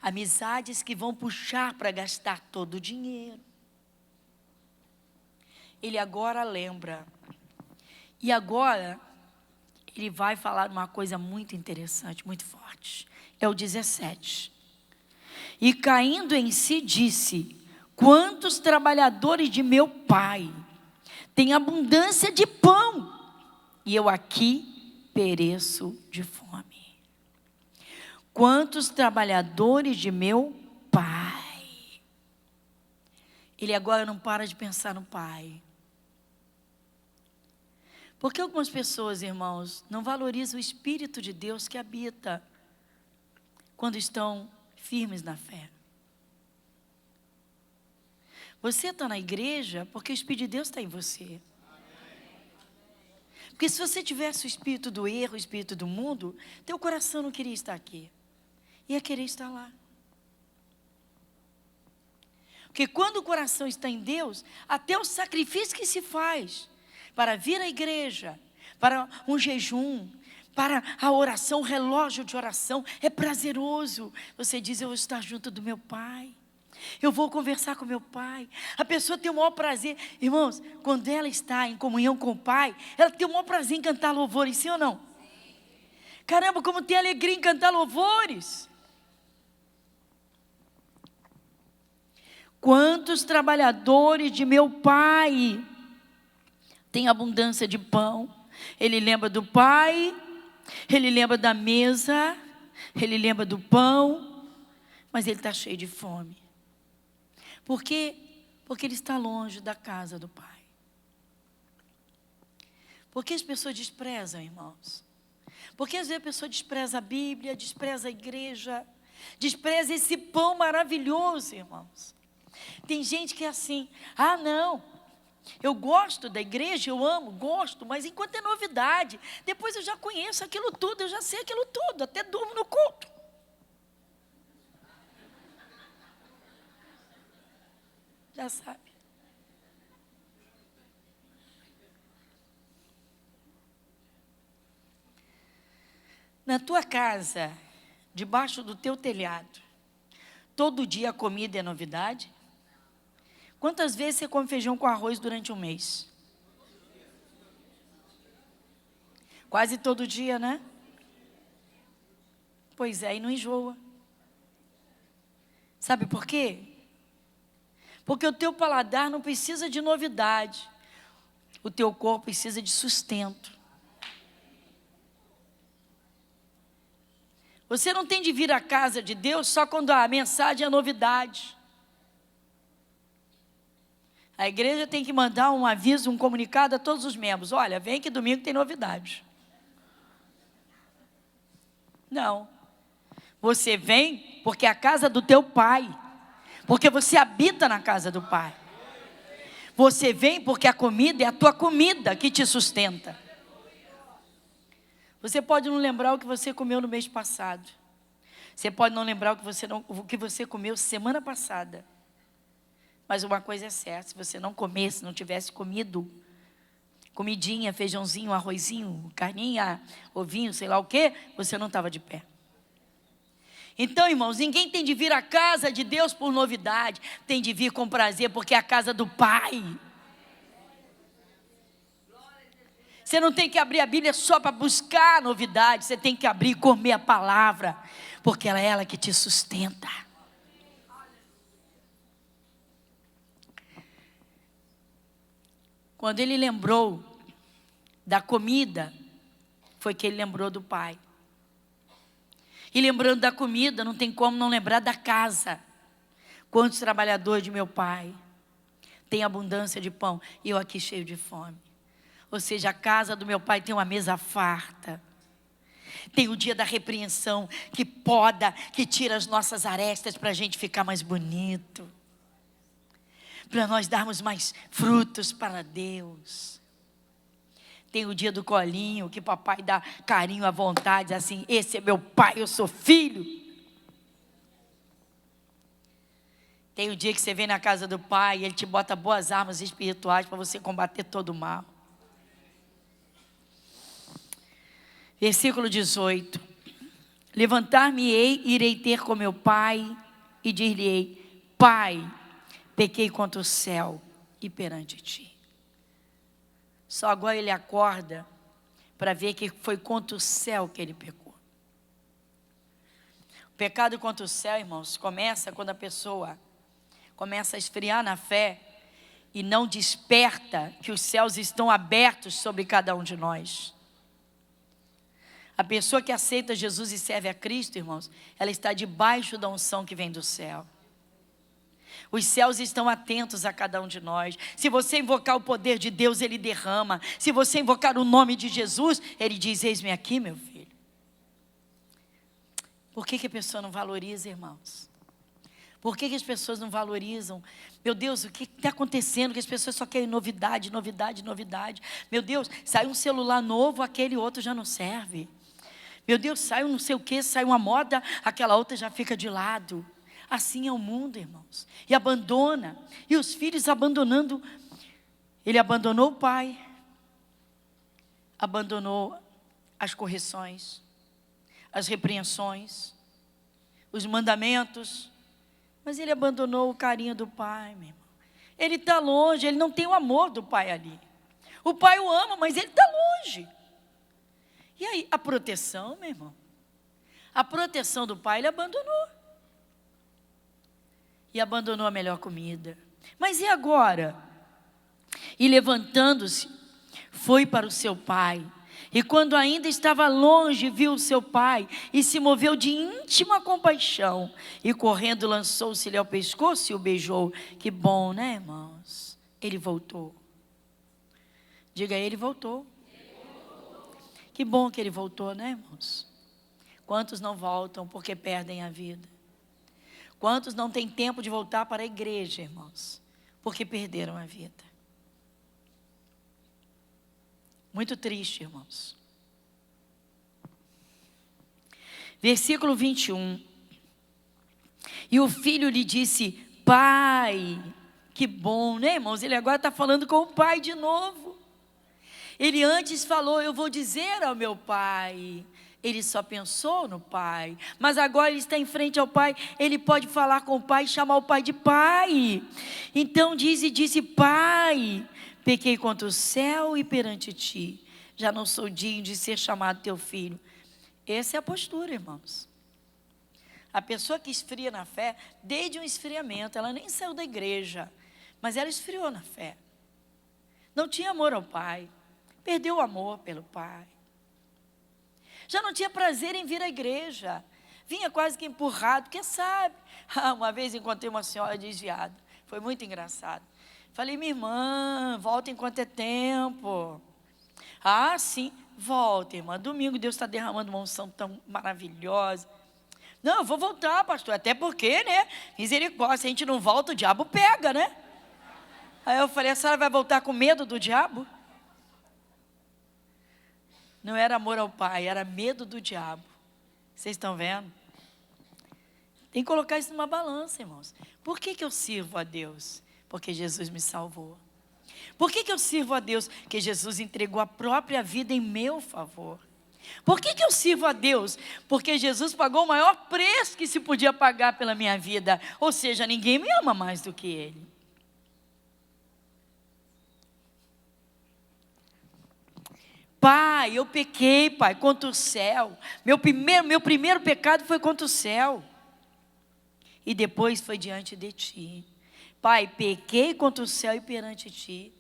Amizades que vão puxar para gastar todo o dinheiro. Ele agora lembra. E agora, ele vai falar uma coisa muito interessante, muito forte. É o 17. E caindo em si, disse: quantos trabalhadores de meu pai têm abundância de pão, e eu aqui pereço de fome. Quantos trabalhadores de meu pai. Ele agora não para de pensar no pai. Porque algumas pessoas, irmãos, não valorizam o Espírito de Deus que habita quando estão firmes na fé. Você está na igreja porque o Espírito de Deus está em você. Porque se você tivesse o espírito do erro, o espírito do mundo, teu coração não queria estar aqui. Ia querer estar lá. Porque quando o coração está em Deus, até o sacrifício que se faz para vir à igreja, para um jejum, para a oração, o relógio de oração, é prazeroso. Você diz, eu vou estar junto do meu Pai. Eu vou conversar com meu Pai. A pessoa tem o maior prazer. Irmãos, quando ela está em comunhão com o Pai, ela tem o maior prazer em cantar louvores, sim ou não? Caramba, como tem alegria em cantar louvores. Quantos trabalhadores de meu Pai têm abundância de pão? Ele lembra do Pai, ele lembra da mesa, ele lembra do pão, mas ele está cheio de fome. Por quê? Porque ele está longe da casa do Pai. Por que as pessoas desprezam, irmãos? Porque às vezes a pessoa despreza a Bíblia, despreza a igreja, despreza esse pão maravilhoso, irmãos. Tem gente que é assim, não, eu gosto da igreja, eu amo, gosto, mas enquanto é novidade, depois eu já conheço aquilo tudo, eu já sei aquilo tudo, até durmo no culto. Já sabe. Na tua casa, debaixo do teu telhado, todo dia a comida é novidade? Quantas vezes você come feijão com arroz durante um mês? Quase todo dia, né? Pois é, e não enjoa. Sabe por quê? Porque o teu paladar não precisa de novidade. O teu corpo precisa de sustento. Você não tem de vir à casa de Deus só quando a mensagem é novidade. A igreja tem que mandar um aviso, um comunicado a todos os membros. Olha, vem que domingo tem novidade. Não. Você vem porque é a casa do teu pai. Porque você habita na casa do pai. Você vem porque a comida é a tua comida que te sustenta. Você pode não lembrar o que você comeu no mês passado. Você pode não lembrar o que você comeu semana passada. Mas uma coisa é certa, se você não comesse, não tivesse comido comidinha, feijãozinho, arrozinho, carninha, ovinho, sei lá o quê, você não estava de pé. Então, irmãos, ninguém tem de vir à casa de Deus por novidade, tem de vir com prazer, porque é a casa do Pai. Você não tem que abrir a Bíblia só para buscar novidade, você tem que abrir e comer a palavra, porque ela é ela que te sustenta. Quando ele lembrou da comida, foi que ele lembrou do Pai. E lembrando da comida, não tem como não lembrar da casa. Quantos trabalhadores de meu Pai têm abundância de pão e eu aqui cheio de fome. Ou seja, a casa do meu Pai tem uma mesa farta. Tem o dia da repreensão que poda, que tira as nossas arestas para a gente ficar mais bonito. Para nós darmos mais frutos para Deus. Tem o dia do colinho, que papai dá carinho à vontade, assim, esse é meu pai, eu sou filho. Tem o dia que você vem na casa do pai e ele te bota boas armas espirituais para você combater todo o mal. Versículo 18. Levantar-me-ei, irei ter com meu pai e dir-lhe-ei: Pai, pequei contra o céu e perante ti. Só agora ele acorda para ver que foi contra o céu que ele pecou. O pecado contra o céu, irmãos, começa quando a pessoa começa a esfriar na fé e não desperta que os céus estão abertos sobre cada um de nós. A pessoa que aceita Jesus e serve a Cristo, irmãos, ela está debaixo da unção que vem do céu. Os céus estão atentos a cada um de nós. Se você invocar o poder de Deus, Ele derrama. Se você invocar o nome de Jesus, Ele diz: eis-me aqui, meu filho. Por que a pessoa não valoriza, irmãos? Por que as pessoas não valorizam? Meu Deus, o que está acontecendo? Que as pessoas só querem novidade, novidade, novidade. Meu Deus, sai um celular novo, aquele outro já não serve. Meu Deus, sai um não sei o que, sai uma moda, aquela outra já fica de lado. Assim é o mundo, irmãos. E abandona. E os filhos abandonando. Ele abandonou o pai. Abandonou as correções. As repreensões. Os mandamentos. Mas ele abandonou o carinho do pai, meu irmão. Ele está longe, ele não tem o amor do pai ali. O pai o ama, mas ele está longe. E aí, a proteção, meu irmão? A proteção do pai ele abandonou. E abandonou a melhor comida. Mas e agora? E levantando-se, foi para o seu pai. E quando ainda estava longe, viu o seu pai e se moveu de íntima compaixão. E correndo lançou-se-lhe ao pescoço e o beijou. Que bom, né, irmãos? Ele voltou. Diga, ele voltou. Que bom que ele voltou, né, irmãos? Quantos não voltam porque perdem a vida? Quantos não têm tempo de voltar para a igreja, irmãos? Porque perderam a vida. Muito triste, irmãos. Versículo 21. E o filho lhe disse: Pai, que bom, né, irmãos? Ele agora está falando com o pai de novo. Ele antes falou: eu vou dizer ao meu pai. Ele só pensou no pai, mas agora ele está em frente ao pai, ele pode falar com o pai e chamar o pai de pai. Então disse: pai, pequei contra o céu e perante ti, já não sou digno de ser chamado teu filho. Essa é a postura, irmãos. A pessoa que esfria na fé, desde um esfriamento, ela nem saiu da igreja, mas ela esfriou na fé. Não tinha amor ao pai, perdeu o amor pelo pai. Já não tinha prazer em vir à igreja, vinha quase que empurrado, porque sabe. Uma vez encontrei uma senhora desviada, foi muito engraçado. Falei: minha irmã, volta enquanto é tempo. Ah, sim, volta, irmã, domingo Deus está derramando uma unção tão maravilhosa. Não, eu vou voltar, pastor, até porque, né, misericórdia, se a gente não volta, o diabo pega, né? Aí eu falei: a senhora vai voltar com medo do diabo? Não era amor ao pai, era medo do diabo. Vocês estão vendo? Tem que colocar isso numa balança, irmãos. Por que eu sirvo a Deus? Porque Jesus me salvou. Por que eu sirvo a Deus? Porque Jesus entregou a própria vida em meu favor. Por que eu sirvo a Deus? Porque Jesus pagou o maior preço que se podia pagar pela minha vida. Ou seja, ninguém me ama mais do que Ele. Pai, eu pequei, pai, contra o céu. Meu primeiro pecado foi contra o céu. E depois foi diante de ti. Pai, pequei contra o céu e perante ti.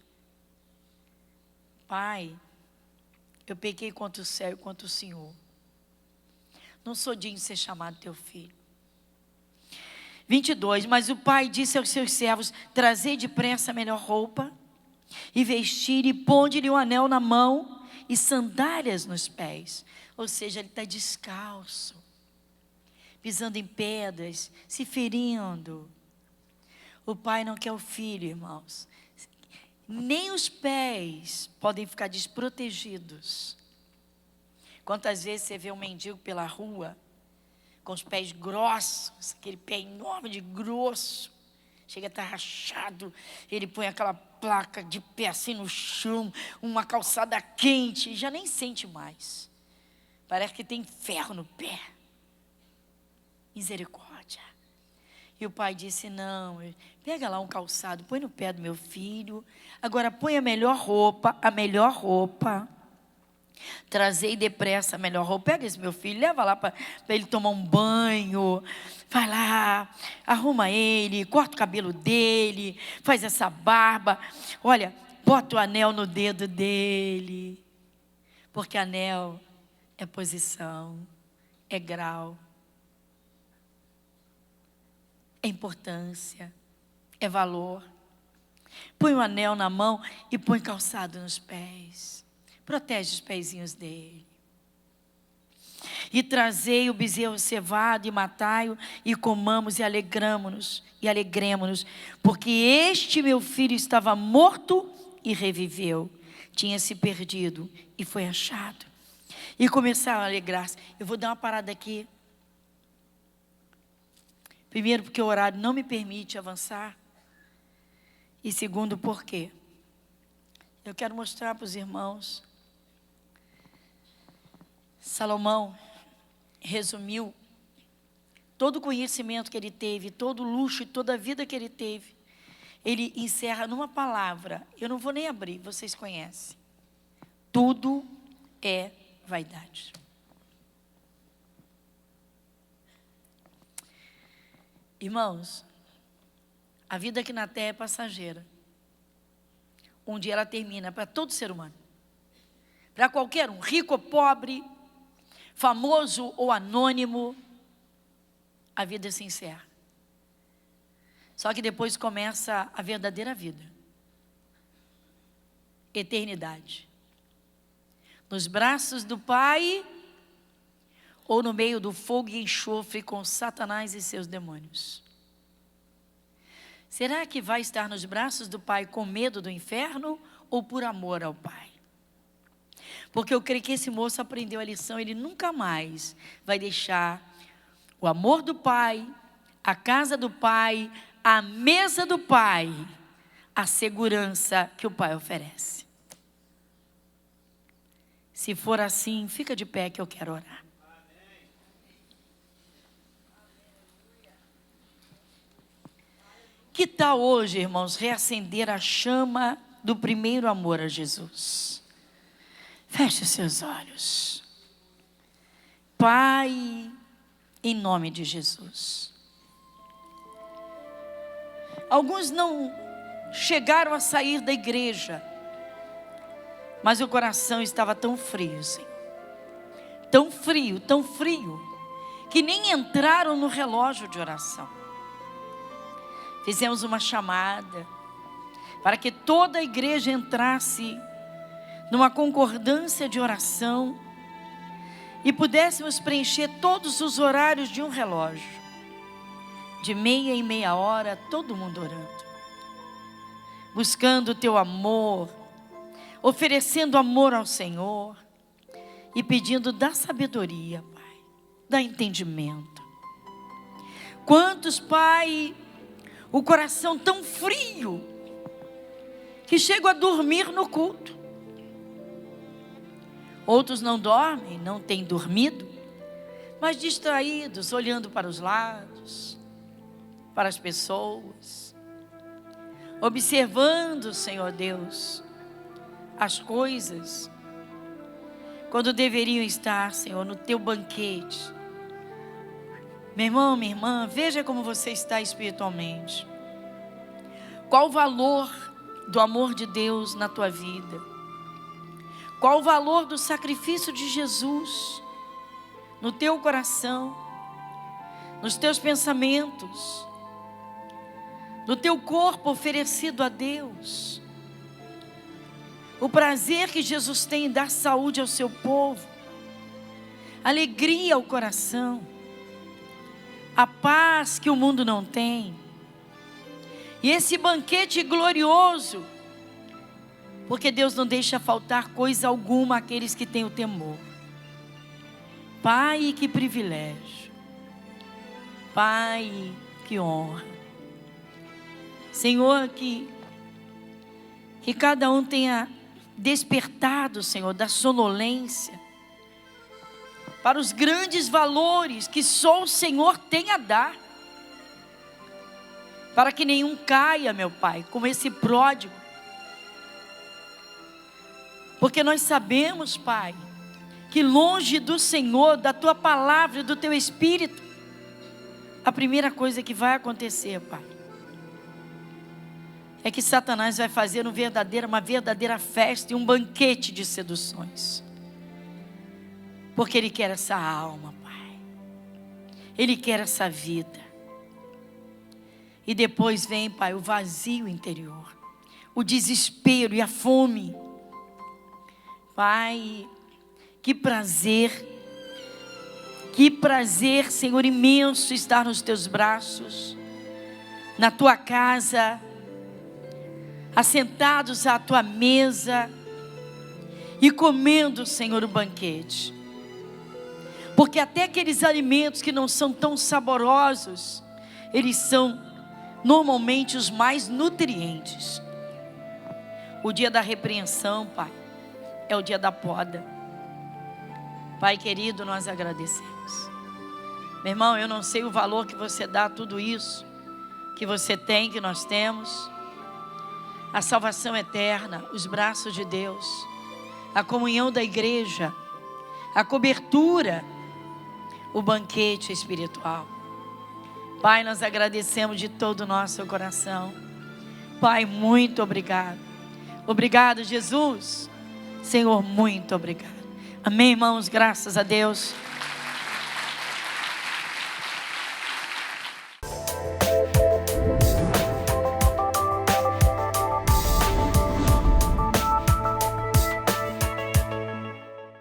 Pai, eu pequei contra o céu e contra o Senhor. Não sou digno de ser chamado teu filho. 22, mas o pai disse aos seus servos: trazei depressa a melhor roupa, e vestir, e ponde-lhe um anel na mão, e sandálias nos pés. Ou seja, ele está descalço, pisando em pedras, se ferindo. O pai não quer o filho, irmãos. Nem os pés podem ficar desprotegidos. Quantas vezes você vê um mendigo pela rua, com os pés grossos, aquele pé enorme de grosso, chega a estar rachado, ele põe aquela placa de pé assim no chão, uma calçada quente, já nem sente mais. Parece que tem ferro no pé. Misericórdia. E o pai disse: não, pega lá um calçado, põe no pé do meu filho, agora põe a melhor roupa, trazei depressa a melhor roupa, pega esse meu filho, leva lá para ele tomar um banho, vai lá, arruma ele, corta o cabelo dele, faz essa barba, olha, bota o anel no dedo dele, porque anel é posição, é grau, é importância, é valor. Põe o anel na mão e põe calçado nos pés. Protege os pezinhos dele. E trazei o bezerro cevado e matai-o, e comamos e alegremo-nos, porque este meu filho estava morto e reviveu, tinha se perdido e foi achado. E começaram a alegrar-se. Eu vou dar uma parada aqui. Primeiro, porque o horário não me permite avançar. E segundo, porque eu quero mostrar para os irmãos. Salomão resumiu todo o conhecimento que ele teve, todo o luxo e toda a vida que ele teve. Ele encerra numa palavra, eu não vou nem abrir, vocês conhecem. Tudo é vaidade. Irmãos, a vida aqui na terra é passageira. Um dia ela termina para todo ser humano. Para qualquer um, rico ou pobre, famoso ou anônimo, a vida se encerra. Só que depois começa a verdadeira vida. Eternidade. Nos braços do Pai, ou no meio do fogo e enxofre com Satanás e seus demônios. Será que vai estar nos braços do Pai com medo do inferno ou por amor ao Pai? Porque eu creio que esse moço aprendeu a lição, ele nunca mais vai deixar o amor do Pai, a casa do Pai, a mesa do Pai, a segurança que o Pai oferece. Se for assim, fica de pé que eu quero orar. Que tal hoje, irmãos, reacender a chama do primeiro amor a Jesus? Feche seus olhos. Pai, em nome de Jesus. Alguns não chegaram a sair da igreja, mas o coração estava tão frio, Senhor. Tão frio, que nem entraram no relógio de oração. Fizemos uma chamada para que toda a igreja entrasse numa concordância de oração e pudéssemos preencher todos os horários de um relógio. De meia em meia hora, todo mundo orando. Buscando o teu amor, oferecendo amor ao Senhor e pedindo da sabedoria, Pai, da entendimento. Quantos, Pai, o coração tão frio que chegam a dormir no culto. Outros não dormem, não têm dormido, mas distraídos, olhando para os lados, para as pessoas, observando, Senhor Deus, as coisas, quando deveriam estar, Senhor, no teu banquete. Meu irmão, minha irmã, veja como você está espiritualmente. Qual o valor do amor de Deus na tua vida? Qual o valor do sacrifício de Jesus no teu coração, nos teus pensamentos, no teu corpo oferecido a Deus? O prazer que Jesus tem em dar saúde ao seu povo, alegria ao coração, a paz que o mundo não tem, e esse banquete glorioso, porque Deus não deixa faltar coisa alguma àqueles que têm o temor. Pai, que privilégio. Pai, que honra. Senhor, que cada um tenha despertado, Senhor, da sonolência para os grandes valores que só o Senhor tem a dar, para que nenhum caia, meu Pai, como esse pródigo, porque nós sabemos, Pai, que longe do Senhor, da Tua palavra e do Teu Espírito, a primeira coisa que vai acontecer, Pai, é que Satanás vai fazer uma verdadeira festa e um banquete de seduções. Porque ele quer essa alma, Pai. Ele quer essa vida. E depois vem, Pai, o vazio interior, o desespero e a fome. Pai, que prazer, Senhor, imenso estar nos Teus braços, na Tua casa, assentados à Tua mesa e comendo, Senhor, o banquete. Porque até aqueles alimentos que não são tão saborosos, eles são normalmente os mais nutrientes. O dia da repreensão, Pai, é o dia da poda. Pai querido, nós agradecemos. Meu irmão, eu não sei o valor que você dá a tudo isso que você tem, que nós temos. A salvação eterna, os braços de Deus, a comunhão da igreja, a cobertura, o banquete espiritual. Pai, nós agradecemos de todo o nosso coração. Pai, muito obrigado. Obrigado, Jesus. Senhor, muito obrigado. Amém, irmãos? Graças a Deus.